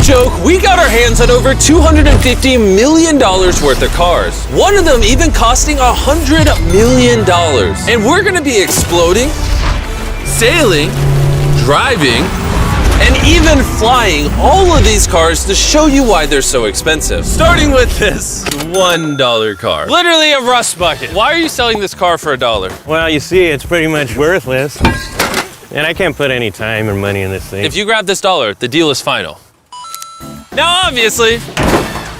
joke, we got our hands on over $250 million worth of cars. One of them even costing $100 million. And we're gonna be exploding, sailing, driving, and even flying all of these cars to show you why they're so expensive. Starting with this $1 car. Literally a rust bucket. Why are you selling this car for $1? Well, you see, it's pretty much worthless. And I can't put any time or money in this thing. If you grab this $1, the deal is final. Now, obviously,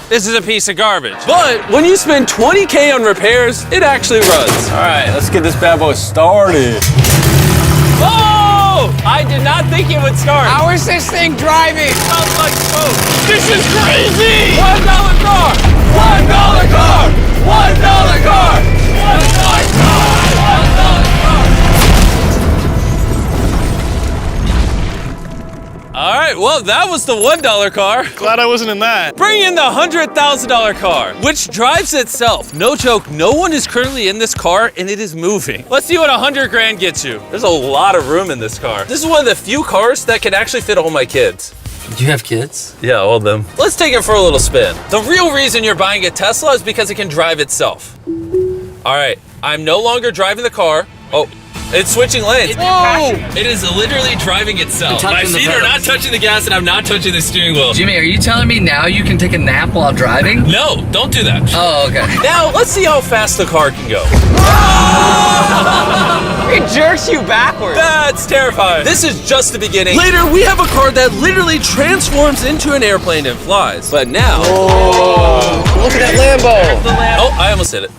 this is a piece of garbage. But when you spend $20K on repairs, it actually runs. All right, let's get this bad boy started. Oh! I did not think it would start. How is this thing driving? Sounds like smoke. This is crazy! $1 car! $1 car! $1 car! $1 car! All right, well, that was the $1 car. Glad I wasn't in that. Bring in the $100,000 car, which drives itself. No joke, no one is currently in this car and it is moving. Let's see what 100 grand gets you. There's a lot of room in this car. This is one of the few cars that can actually fit all my kids. Do you have kids? Yeah, all of them. Let's take it for a little spin. The real reason you're buying a Tesla is because it can drive itself. All right, I'm no longer driving the car. Oh. It's switching lanes. Whoa! It is literally driving itself. My Touching the feet are pedals. not touching the gas and I'm not touching the steering wheel. Jimmy, are you telling me now you can take a nap while driving? No, don't do that. Oh, okay. Now, let's see how fast the car can go. It jerks you backwards. That's terrifying. This is just the beginning. Later, we have a car that literally transforms into an airplane and flies. But now... Look at that Lambo. Oh, I almost hit it.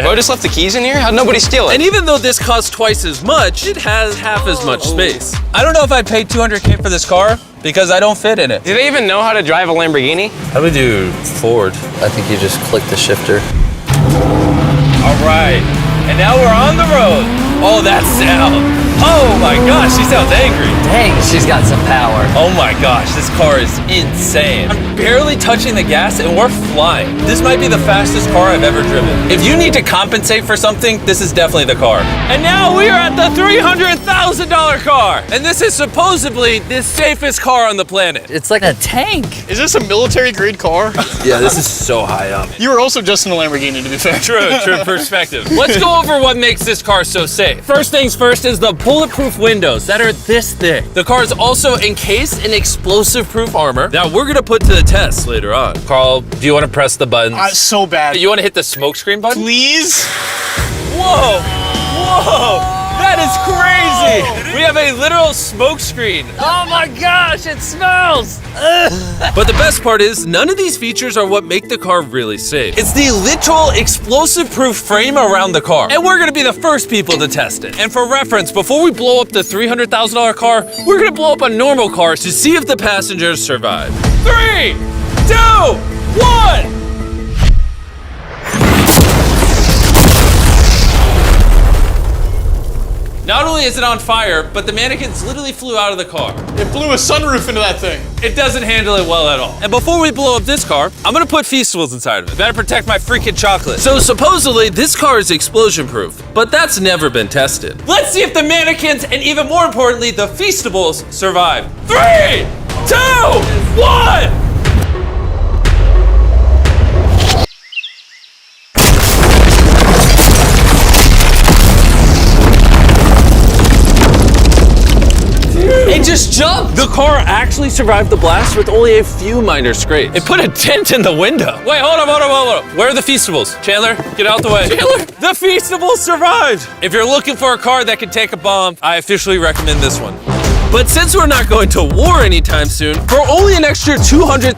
Bro, just left the keys in here? How'd nobody steal it? And even though this costs twice as much, it has half as much space. I don't know if I'd pay $200K for this car because I don't fit in it. Do they even know how to drive a Lamborghini? How do we do Ford? I think you just click the shifter. All right, and now we're on the road. Oh, that sound. Oh my gosh, she sounds angry. Dang, she's got some power. Oh my gosh, this car is insane. I'm barely touching the gas and we're flying. This might be the fastest car I've ever driven. If you need to compensate for something, this is definitely the car. And now we are at the $300,000 car. And this is supposedly the safest car on the planet. It's like a tank. Is this a military grade car? Yeah, this is so high up. You were also just in a Lamborghini, to be fair. True perspective. Let's go over what makes this car so safe. First things first is the bulletproof windows that are this thick. The car is also encased in explosive-proof armor that we're gonna put to the test later on. Carl, do you want to press the buttons? So bad. You want to hit the smoke screen button? Please? Whoa! Whoa! That is crazy! We have a literal smoke screen. Oh my gosh, it smells! But the best part is, none of these features are what make the car really safe. It's the literal explosive-proof frame around the car. And we're gonna be the first people to test it. And for reference, before we blow up the $300,000 car, we're gonna blow up a normal car to see if the passengers survive. 3, 2, 1! Not only is it on fire, but the mannequins literally flew out of the car. It blew a sunroof into that thing. It doesn't handle it well at all. And before we blow up this car, I'm gonna put Feastables inside of it. Better protect my freaking chocolate. So supposedly, this car is explosion proof, but that's never been tested. Let's see if the mannequins, and even more importantly, the Feastables survive. 3, 2, 1! It just jumped! The car actually survived the blast with only a few minor scrapes. It put a dent in the window. Wait, hold on. Where are the Feastables? Chandler, get out the way. Chandler, the Feastables survived! If you're looking for a car that can take a bomb, I officially recommend this one. But since we're not going to war anytime soon, for only an extra $200,000,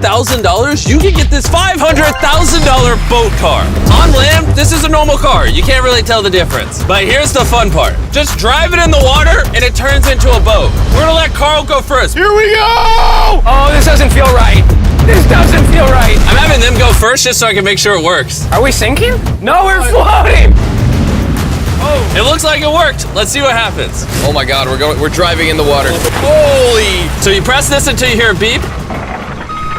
you can get this $500,000 boat car. On land, this is a normal car. You can't really tell the difference. But here's the fun part. Just drive it in the water and it turns into a boat. We're gonna let Carl go first. Here we go! Oh, this doesn't feel right. This doesn't feel right. I'm having them go first just so I can make sure it works. Are we sinking? No, we're floating. It looks like it worked. Let's see what happens. Oh my God, we're driving in the water. Holy! So you press this until you hear a beep.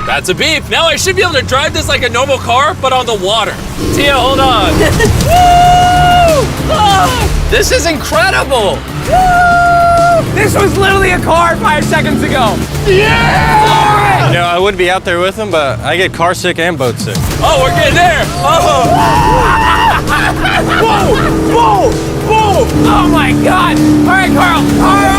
That's a beep. Now I should be able to drive this like a normal car, but on the water. Tia, hold on. Woo! Oh, this is incredible. Woo! This was literally a car 5 seconds ago. Yeah! You know, I would be out there with them, but I get car sick and boat sick. Oh, we're getting there. Oh. Whoa! Whoa! Whoa! Oh my God! All right, Carl! Carl!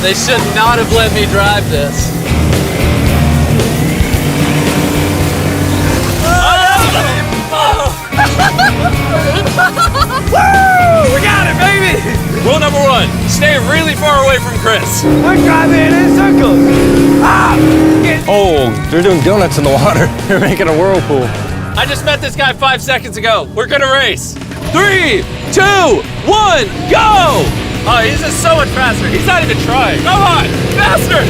They should not have let me drive this. Woo! We got it, baby! Rule number 1, stay really far away from Chris. We're driving in circles. Ah! Oh, they're doing donuts in the water. They're making a whirlpool. I just met this guy 5 seconds ago. We're gonna race. 3, 2, 1, go! Oh, he's just so much faster. He's not even trying. Come on, faster!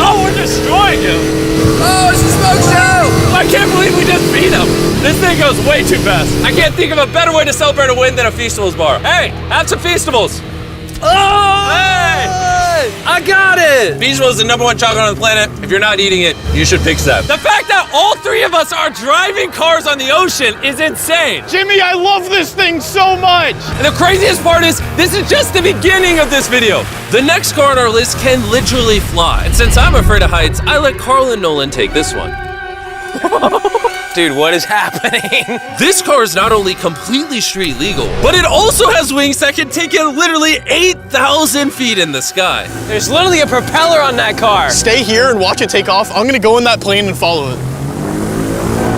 Oh, we're destroying him. Oh, it's a smoke show! I can't believe we just beat him. This thing goes way too fast. I can't think of a better way to celebrate a win than a Feastables bar. Hey, have some Feastables. Oh! Hey! I got it! Feastables is the #1 chocolate on the planet. If you're not eating it, you should fix that. The fact that all 3 of us are driving cars on the ocean is insane. Jimmy, I love this thing so much. And the craziest part is, this is just the beginning of this video. The next car on our list can literally fly. And since I'm afraid of heights, I let Carl and Nolan take this one. Dude, what is happening? This car is not only completely street legal, but it also has wings that can take it literally 8,000 feet in the sky. There's literally a propeller on that car. Stay here and watch it take off. I'm gonna go in that plane and follow it.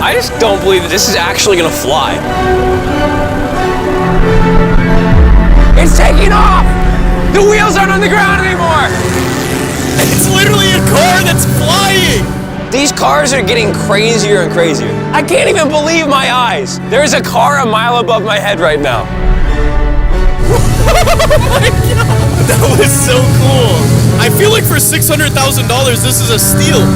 I just don't believe that this is actually gonna fly. It's taking off! The wheels aren't on the ground anymore! It's literally a car that's flying. These cars are getting crazier and crazier. I can't even believe my eyes. There's a car a mile above my head right now. That was so cool. I feel like for $600,000, this is a steal.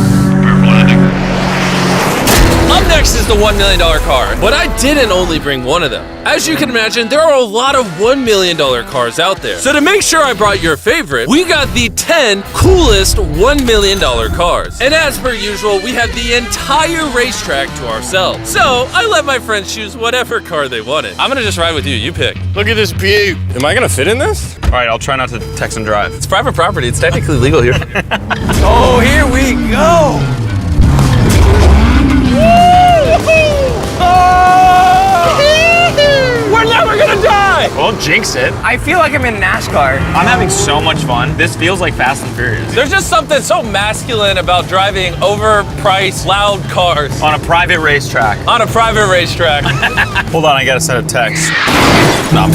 Up next is the $1 million car, but I didn't only bring one of them. As you can imagine, there are a lot of $1 million cars out there. So to make sure I brought your favorite, we got the 10 coolest $1 million cars. And as per usual, we had the entire racetrack to ourselves. So I let my friends choose whatever car they wanted. I'm gonna just ride with you, you pick. Look at this view. Am I gonna fit in this? All right, I'll try not to text and drive. It's private property, it's technically legal here. Oh, here we go! We're never gonna die! Well, jinx it. I feel like I'm in NASCAR. I'm having so much fun. This feels like Fast and Furious. There's just something so masculine about driving overpriced, loud cars On a private racetrack. on a private racetrack. Hold on, I gotta send a text. No.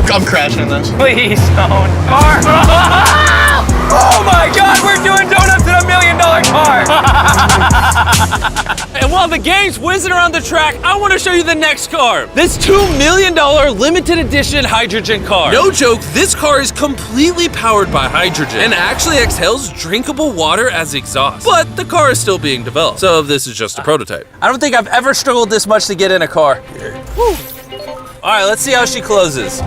I'm crashing in this. Please don't. Car. Oh my God, we're doing donuts in $1 million car. And while the game's whizzing around the track, I want to show you the next car. This $2 million limited edition hydrogen car. No joke, this car is completely powered by hydrogen and actually exhales drinkable water as exhaust. But the car is still being developed, so this is just a prototype. I don't think I've ever struggled this much to get in a car. Whew. All right, let's see how she closes.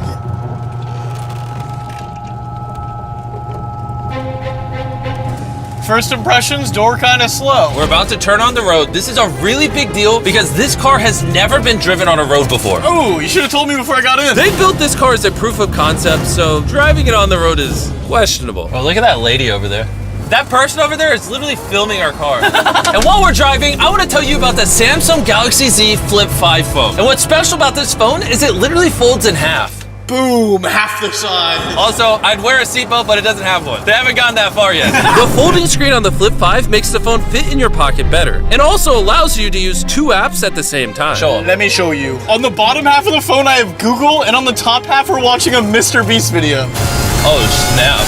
First impressions, door kind of slow. We're about to turn on the road. This is a really big deal because this car has never been driven on a road before. Oh, you should have told me before I got in. They built this car as a proof of concept, so driving it on the road is questionable. Oh, look at that lady over there. That person over there is literally filming our car. And while we're driving, I want to tell you about the Samsung Galaxy Z Flip 5 phone. And what's special about this phone is it literally folds in half. Boom, half the size. Also, I'd wear a seatbelt, but it doesn't have one. They haven't gone that far yet. The folding screen on the Flip 5 makes the phone fit in your pocket better, and also allows you to use 2 apps at the same time. Show 'em. Let me show you. On the bottom half of the phone, I have Google, and on the top half, we're watching a Mr. Beast video. Oh, snap.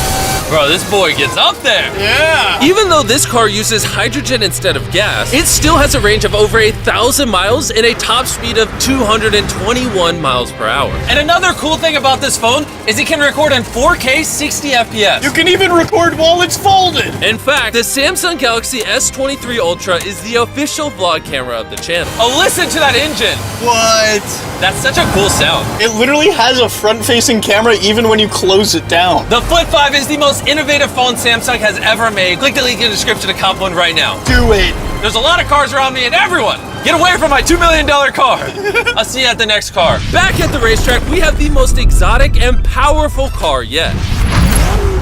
Bro, this boy gets up there. Yeah. Even though this car uses hydrogen instead of gas, it still has a range of over 1,000 miles and a top speed of 221 miles per hour. And another cool thing about this phone is it can record in 4K 60 FPS. You can even record while it's folded. In fact, the Samsung Galaxy S23 Ultra is the official vlog camera of the channel. Oh, listen to that engine. What? That's such a cool sound. It literally has a front-facing camera even when you close it down. The Flip 5 is the most most innovative phone Samsung has ever made. Click the link in the description to cop one right now. Do it. There's a lot of cars around me and everyone, get away from my $2 million car. I'll see you at the next car. Back at the racetrack, we have the most exotic and powerful car yet.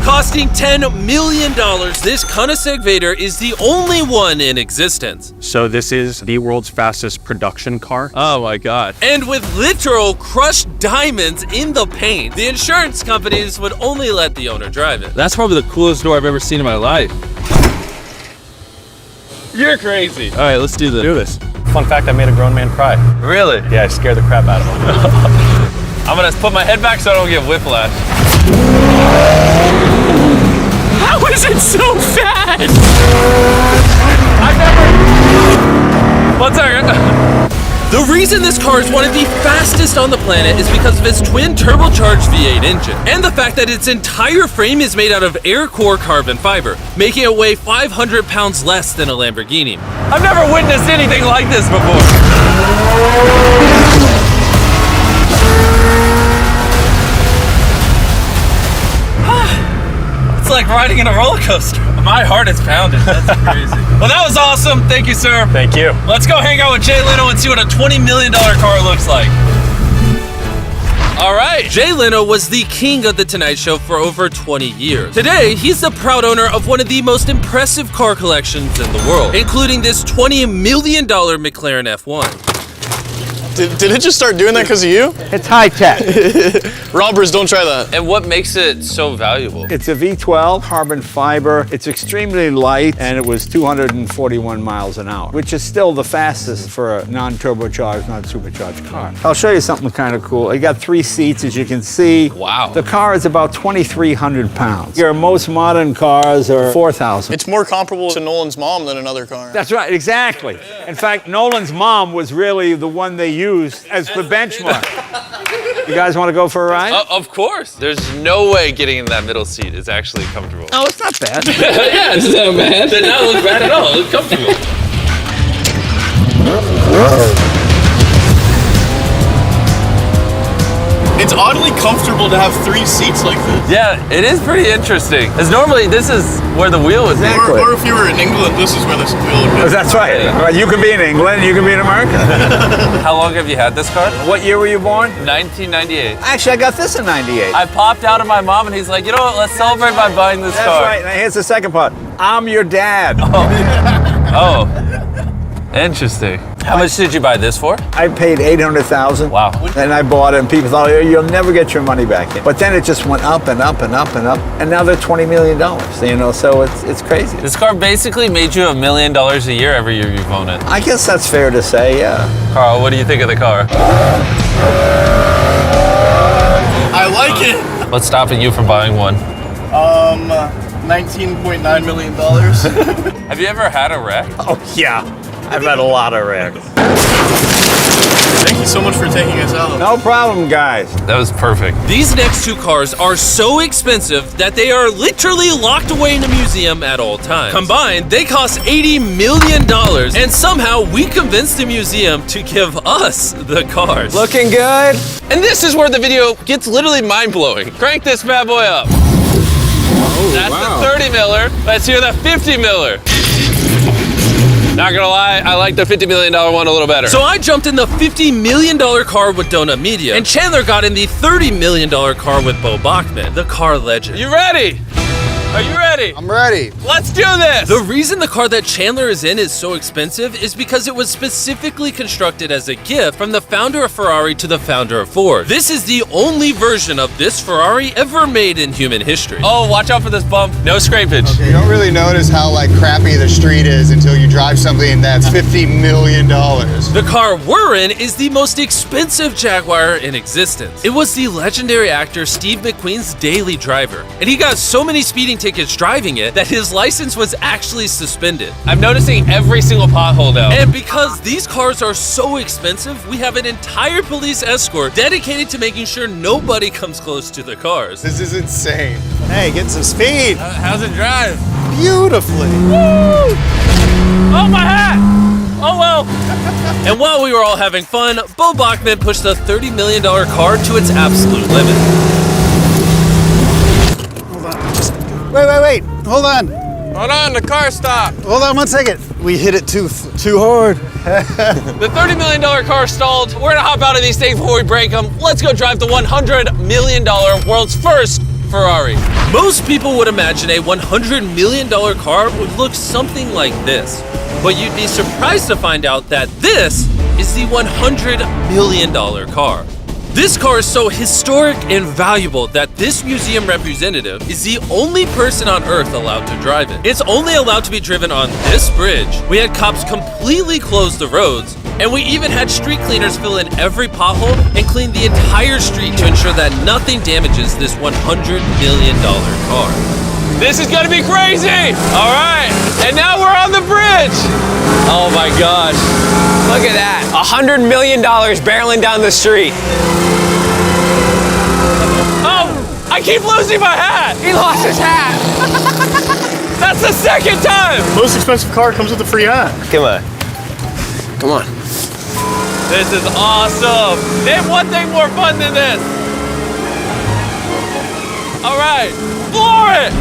Costing $10 million, this Koenigsegg Vader is the only one in existence. So this is the world's fastest production car. Oh my God. And with literal crushed diamonds in the paint, the insurance companies would only let the owner drive it. That's probably the coolest door I've ever seen in my life. You're crazy. All right, let's do this. Do this. Fun fact, I made a grown man cry. Really? Yeah, I scared the crap out of him. I'm gonna put my head back so I don't get whiplash. How is it so fast? One second. The reason this car is one of the fastest on the planet is because of its twin turbocharged V8 engine, and the fact that its entire frame is made out of air core carbon fiber, making it weigh 500 pounds less than a Lamborghini. I've never witnessed anything like this before. It's like riding in a roller coaster. My heart is pounding. That's crazy. Well, that was awesome. Thank you, sir. Thank you. Let's go hang out with Jay Leno and see what a $20 million car looks like. All right. Jay Leno was the king of The Tonight Show for over 20 years. Today, he's the proud owner of one of the most impressive car collections in the world, including this $20 million McLaren F1. Did it just start doing that because of you? It's high tech. Robbers, don't try that. And what makes it so valuable? It's a V12 carbon fiber. It's extremely light, and it was 241 miles an hour, which is still the fastest for a non-turbocharged, non-supercharged car. I'll show you something kind of cool. It got 3 seats, as you can see. Wow. The car is about 2,300 pounds. Your most modern cars are 4,000. It's more comparable to Nolan's mom than another car. That's right, exactly. In fact, Nolan's mom was really the one they used as the benchmark. You guys want to go for a ride? Of course. There's no way getting in that middle seat is actually comfortable. Oh, it's not bad. Yeah, it's not bad. It did not look bad at all. It looks comfortable. It's oddly comfortable to have 3 seats like this. Yeah, it is pretty interesting. Because normally this is where the wheel would be. Exactly. Or if you were in England, this is where this wheel would be. That's right. Right. You can be in England, you can be in America. How long have you had this car? What year were you born? 1998. Actually, I got this in 98. I popped out of my mom and he's like, you know what, let's celebrate by buying this That's car. right. Now here's the second part. I'm your dad. Oh, interesting. How much did you buy this for? I paid $800,000. Wow. And I bought it, and people thought, oh, you'll never get your money back in. But then it just went up and up and up and up, and now they're $20 million. You know, so it's crazy. This car basically made you $1 million a year every year you've owned it. I guess that's fair to say, yeah. Carl, what do you think of the car? I like it. What's stopping you from buying one? $19.9 million. Have you ever had a wreck? Oh, yeah. I've had a lot of wrecks. Thank you so much for taking us out. No problem, guys. That was perfect. These next 2 cars are so expensive that they are literally locked away in a museum at all times. Combined, they cost $80 million, and somehow we convinced the museum to give us the cars. Looking good. And this is where the video gets literally mind-blowing. Crank this bad boy up. That's the 30 miller. Let's hear the 50 miller. Not gonna lie, I like the $50 million one a little better. So I jumped in the $50 million car with Donut Media, and Chandler got in the $30 million car with Bo Bachman, the car legend. You ready? Are you ready? I'm ready. Let's do this! The reason the car that Chandler is in is so expensive is because it was specifically constructed as a gift from the founder of Ferrari to the founder of Ford. This is the only version of this Ferrari ever made in human history. Oh, watch out for this bump. No scrapage. Okay, you don't really notice how crappy the street is until you drive something that's $50 million. The car we're in is the most expensive Jaguar in existence. It was the legendary actor Steve McQueen's daily driver, and he got so many speeding tickets driving it that his license was actually suspended. I'm noticing every single pothole now. And because these cars are so expensive, we have an entire police escort dedicated to making sure nobody comes close to the cars. This is insane. Hey, get some speed. How's it drive? Beautifully. Woo! Oh, my hat! Oh well. And while we were all having fun, Bo Bachman pushed the $30 million car to its absolute limit. Hold on, just Wait. Hold on. Hold on, the car stopped. Hold on 1 second. We hit it too hard. The $30 million car stalled. We're gonna hop out of these things before we break them. Let's go drive the $100 million world's first Ferrari. Most people would imagine a $100 million car would look something like this. But you'd be surprised to find out that this is the $100 million car. This car is so historic and valuable that this museum representative is the only person on Earth allowed to drive it. It's only allowed to be driven on this bridge. We had cops completely close the roads, and we even had street cleaners fill in every pothole and clean the entire street to ensure that nothing damages this $100 million car. This is gonna be crazy! All right, and now we're on the bridge! Oh my gosh. Look at that. $100 million barreling down the street. Oh, I keep losing my hat! He lost his hat. That's the second time! Most expensive car comes with a free hat. Come on. Come on. This is awesome! Name one thing more fun than this! All right, floor it!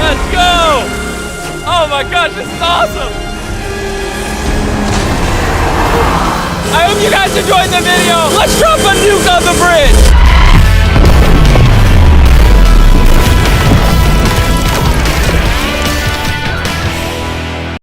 Let's go! Oh my gosh, this is awesome! I hope you guys enjoyed the video. Let's drop a nuke on the bridge.